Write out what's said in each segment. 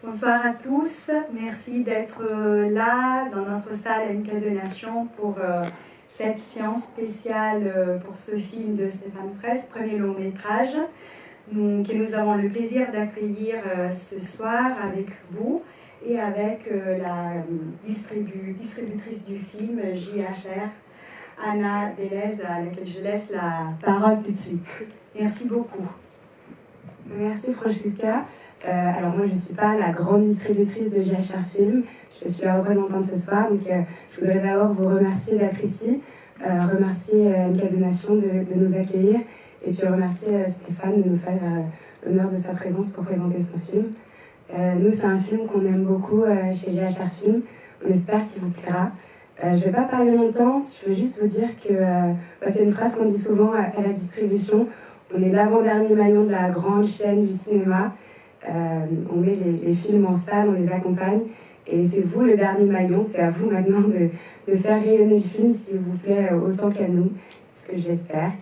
Bonsoir à tous, merci d'être là dans notre salle MK de Nation pour cette séance spéciale pour ce film de Stéphane Fraisse, premier long métrage, que nous avons le plaisir d'accueillir ce soir avec vous et avec la distributrice du film, JHR, Anna Delez, à laquelle je laisse la parole tout de suite. Merci beaucoup. Merci Francesca. Alors moi je ne suis pas la grande distributrice de JHR Film, je suis la représentante ce soir, donc je voudrais d'abord vous remercier d'être ici, remercier MK de Nation de nous accueillir et puis remercier Stéphane de nous faire l'honneur de sa présence pour présenter son film. Nous c'est un film qu'on aime beaucoup chez JHR Film, on espère qu'il vous plaira. Je ne vais pas parler longtemps, je veux juste vous dire que c'est une phrase qu'on dit souvent à la distribution, on est l'avant-dernier maillon de la grande chaîne du cinéma. On met les films en salle, on les accompagne et c'est vous le dernier maillon, c'est à vous maintenant de faire rayonner le film s'il vous plaît autant qu'à nous, ce que j'espère.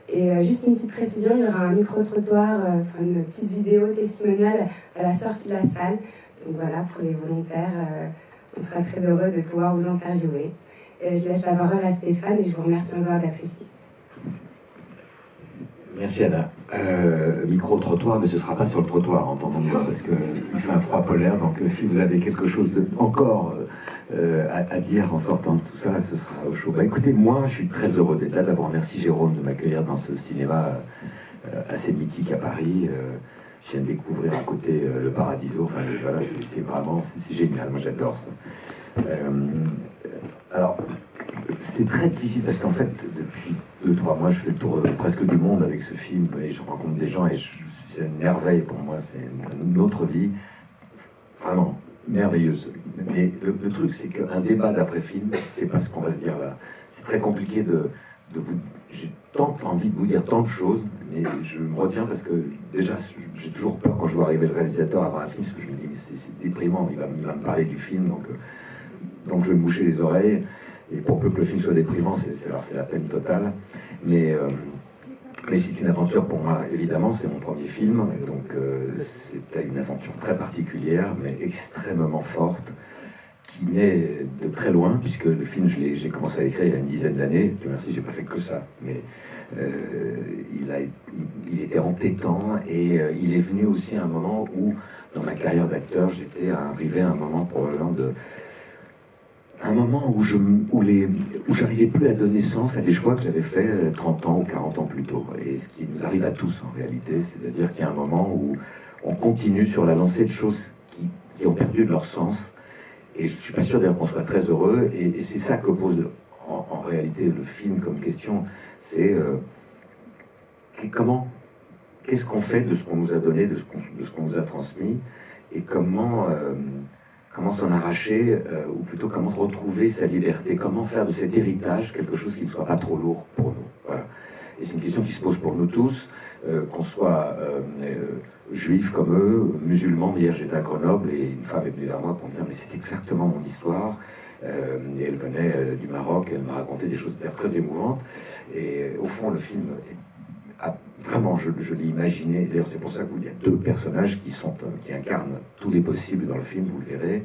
Et juste une petite précision, il y aura un micro-trottoir, une petite vidéo testimoniale à la sortie de la salle. Donc voilà, pour les volontaires, on sera très heureux de pouvoir vous interviewer. Je laisse la parole à Stéphane et je vous remercie encore d'être ici. Merci Anna. Micro-trottoir, mais ce ne sera pas sur le trottoir, entendons-nous, parce qu'il fait un froid polaire, donc si vous avez quelque chose encore à dire en sortant de tout ça, ce sera au chaud. Bah, écoutez, moi je suis très heureux d'être là. D'abord, merci Jérôme de m'accueillir dans ce cinéma assez mythique à Paris. Je viens de découvrir à côté le Paradiso, enfin voilà, c'est vraiment, c'est génial, moi j'adore ça. Alors, c'est très difficile parce qu'en fait, depuis 2-3 mois, je fais le tour presque du monde avec ce film et je rencontre des gens et c'est une merveille pour moi, c'est une autre vie, vraiment merveilleuse. Mais le truc, c'est qu'un débat d'après-film, c'est pas ce qu'on va se dire là. C'est très compliqué de vous... J'ai tant envie de vous dire tant de choses, mais je me retiens parce que déjà, j'ai toujours peur quand je vois arriver le réalisateur avant un film, parce que je me dis, mais c'est déprimant, il va me parler du film, donc je vais me boucher les oreilles. Et pour peu que le film soit déprimant, c'est la peine totale. Mais c'est une aventure pour moi, évidemment, c'est mon premier film. Donc c'était une aventure très particulière, mais extrêmement forte, qui naît de très loin, puisque le film, j'ai commencé à l'écrire il y a une dizaine d'années. Dieu merci, j'ai pas fait que ça. Mais il était entêtant et il est venu aussi à un moment où, dans ma carrière d'acteur, j'étais arrivé à un moment probablement un moment où j'arrivais plus à donner sens à des choix que j'avais fait 30 ans ou 40 ans plus tôt. Et ce qui nous arrive à tous en réalité, c'est-à-dire qu'il y a un moment où on continue sur la lancée de choses qui ont perdu de leur sens. Et je suis pas sûr d'ailleurs qu'on soit très heureux. Et c'est ça que pose en réalité le film comme question. C'est qu'est-ce qu'on fait de ce qu'on nous a donné, de ce qu'on nous a transmis, et comment s'en arracher, ou plutôt comment retrouver sa liberté, comment faire de cet héritage quelque chose qui ne soit pas trop lourd pour nous. Voilà. Et c'est une question qui se pose pour nous tous, qu'on soit juifs comme eux, musulmans. Hier j'étais à Grenoble et une femme est venue vers moi pour me dire mais c'est exactement mon histoire. Et elle venait du Maroc, elle m'a raconté des choses très émouvantes. Et au fond le film vraiment, je l'ai imaginé. D'ailleurs, c'est pour ça qu'il y a deux personnages qui incarnent tous les possibles dans le film, vous le verrez.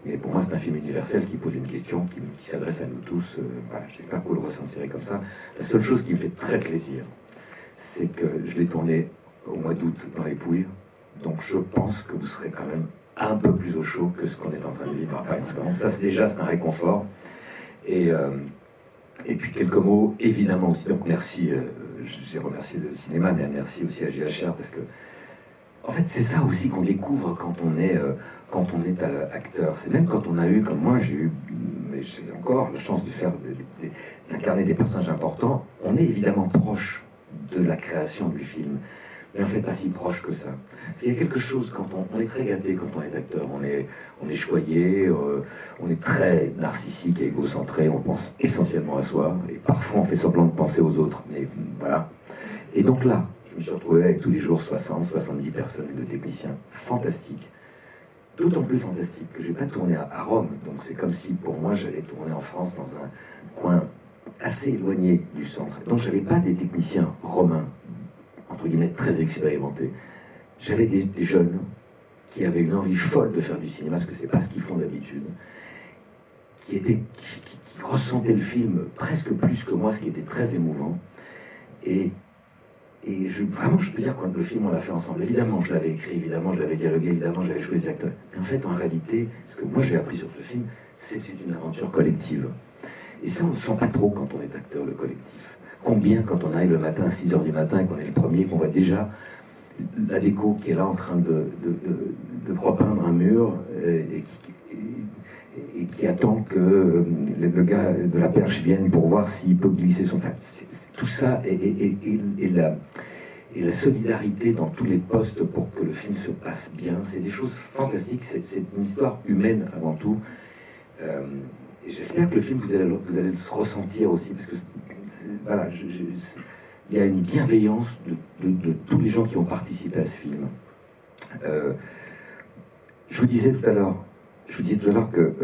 Mais pour moi, c'est un film universel qui pose une question qui s'adresse à nous tous. Voilà, j'espère que vous le ressentirez comme ça. La seule chose qui me fait très plaisir, c'est que je l'ai tourné au mois d'août dans les Pouilles. Donc, je pense que vous serez quand même un peu plus au chaud que ce qu'on est en train de vivre à Paris. Ça, c'est un réconfort. Et puis, quelques mots, évidemment aussi. Donc, merci. J'ai remercié le cinéma, mais merci aussi à JHR, parce que, en fait, c'est ça aussi qu'on découvre quand on est acteur. C'est même quand on a eu, comme moi, j'ai encore la chance de d'incarner des personnages importants, on est évidemment proche de la création du film, mais en fait pas si proche que ça. Parce qu'il y a quelque chose, quand on est très gâté quand on est acteur, on est choyé, on est très narcissique et égocentré, on pense essentiellement à soi, et parfois on fait semblant de penser aux autres, mais voilà. Et donc là, je me suis retrouvé avec tous les jours 60-70 personnes de techniciens fantastiques, d'autant plus fantastiques que je n'ai pas tourné à Rome, donc c'est comme si pour moi j'allais tourner en France dans un coin assez éloigné du centre. Donc j'avais pas des techniciens romains, entre guillemets, très expérimentés. J'avais des jeunes qui avaient une envie folle de faire du cinéma, parce que c'est pas ce qu'ils font d'habitude, qui ressentaient le film presque plus que moi, ce qui était très émouvant. Et vraiment, je peux dire, quand le film, on l'a fait ensemble, évidemment, je l'avais écrit, évidemment, je l'avais dialogué, évidemment, j'avais joué des acteurs. Mais en fait, en réalité, ce que moi j'ai appris sur ce film, c'est que c'est une aventure collective. Et ça, on ne sent pas trop quand on est acteur, le collectif. Combien, quand on arrive le matin à 6h du matin et qu'on est le premier, qu'on voit déjà la déco qui est là en train de repeindre un mur et qui attend que le gars de la perche vienne pour voir s'il peut glisser son... Enfin, tout ça et la solidarité dans tous les postes pour que le film se passe bien, c'est des choses fantastiques, c'est une histoire humaine avant tout. Et j'espère que le film, vous allez le ressentir aussi, parce que voilà, il y a une bienveillance de tous les gens qui ont participé à ce film. Je vous disais tout à l'heure que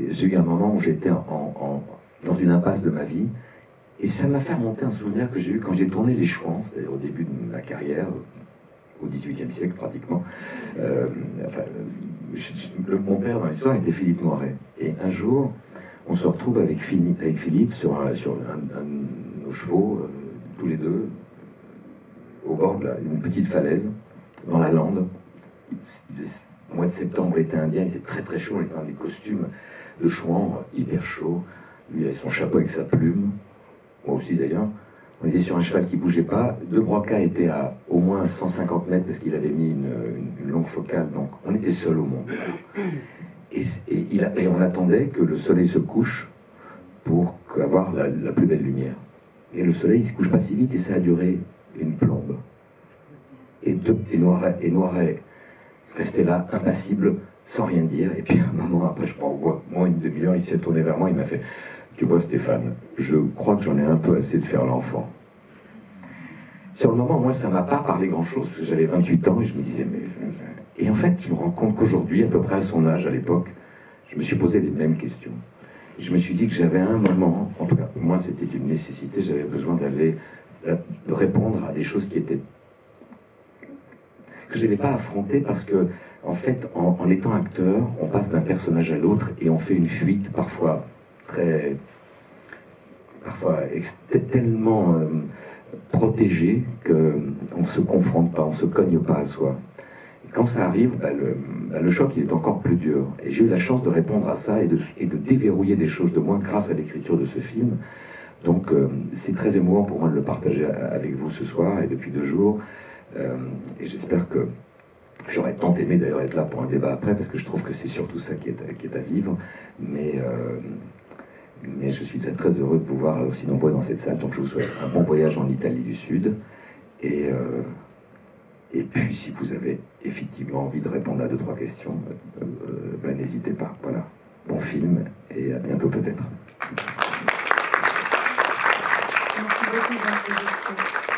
j'ai eu un moment où j'étais dans une impasse de ma vie, et ça m'a fait remonter un souvenir que j'ai eu quand j'ai tourné Les Chouans, c'est-à-dire au début de ma carrière, au XVIIIe siècle pratiquement. Mon père dans l'histoire était Philippe Noiret. Et un jour, on se retrouve avec Philippe sur un de nos chevaux, tous les deux, au bord d'une petite falaise, dans la lande. Au mois de septembre, l'été indien, il faisait très très chaud, on était dans des costumes de chouans hyper chauds. Lui avait son chapeau avec sa plume, moi aussi d'ailleurs. On était sur un cheval qui ne bougeait pas. De Broca était à au moins 150 mètres parce qu'il avait mis une longue focale, donc on était seuls au monde. Et on attendait que le soleil se couche pour avoir la plus belle lumière. Et le soleil ne se couche pas si vite et ça a duré une plombe. Et Noiret restait là, impassible, sans rien dire. Et puis un moment après, je crois, au moins une demi-heure, il s'est tourné vers moi, il m'a fait: tu vois Stéphane, je crois que j'en ai un peu assez de faire l'enfant. Sur le moment, moi, ça m'a pas parlé grand-chose, parce que j'avais 28 ans, et je me disais, mais... Et en fait, je me rends compte qu'aujourd'hui, à peu près à son âge, à l'époque, je me suis posé les mêmes questions. Et je me suis dit que j'avais un moment, en tout cas, pour moi, c'était une nécessité, j'avais besoin de répondre à des choses que je n'avais pas affrontées, parce que, en fait, en étant acteur, on passe d'un personnage à l'autre, et on fait une fuite, parfois tellement protégée qu'on ne se confronte pas, on ne se cogne pas à soi. Et quand ça arrive, le choc il est encore plus dur. Et j'ai eu la chance de répondre à ça et de déverrouiller des choses de moi grâce à l'écriture de ce film. Donc c'est très émouvant pour moi de le partager avec vous ce soir et depuis 2 jours. Et j'espère que j'aurais tant aimé d'ailleurs être là pour un débat après, parce que je trouve que c'est surtout ça qui est à vivre. Mais je suis très, très heureux de vous voir aussi nombreux dans cette salle. Donc je vous souhaite un bon voyage en Italie du Sud. Et puis si vous avez effectivement envie de répondre à 2-3 questions, n'hésitez pas. Voilà. Bon film et à bientôt peut-être. Merci beaucoup.